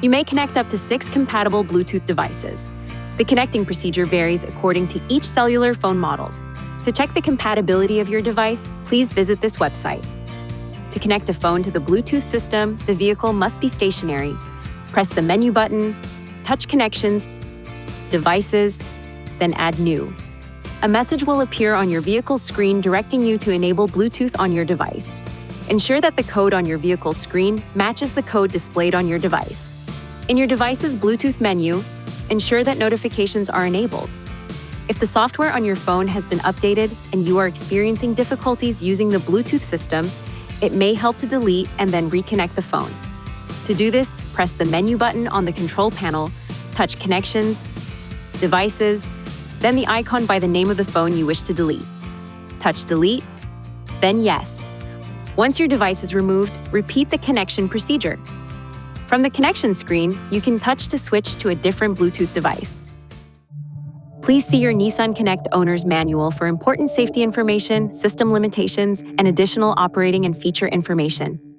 You may connect up to 6 compatible Bluetooth devices. The connecting procedure varies according to each cellular phone model. To check the compatibility of your device, please visit this website. To connect a phone to the Bluetooth system, the vehicle must be stationary. Press the menu button, touch Connections, Devices, then Add New. A message will appear on your vehicle's screen directing you to enable Bluetooth on your device. Ensure that the code on your vehicle's screen matches the code displayed on your device. In your device's Bluetooth menu, ensure that notifications are enabled. If the software on your phone has been updated and you are experiencing difficulties using the Bluetooth system, it may help to delete and then reconnect the phone. To do this, press the menu button on the control panel, touch Connections, Devices, then the icon by the name of the phone you wish to delete. Touch Delete, then Yes. Once your device is removed, repeat the connection procedure. From the connection screen, you can touch to switch to a different Bluetooth device. Please see your Nissan Connect owner's manual for important safety information, system limitations, and additional operating and feature information.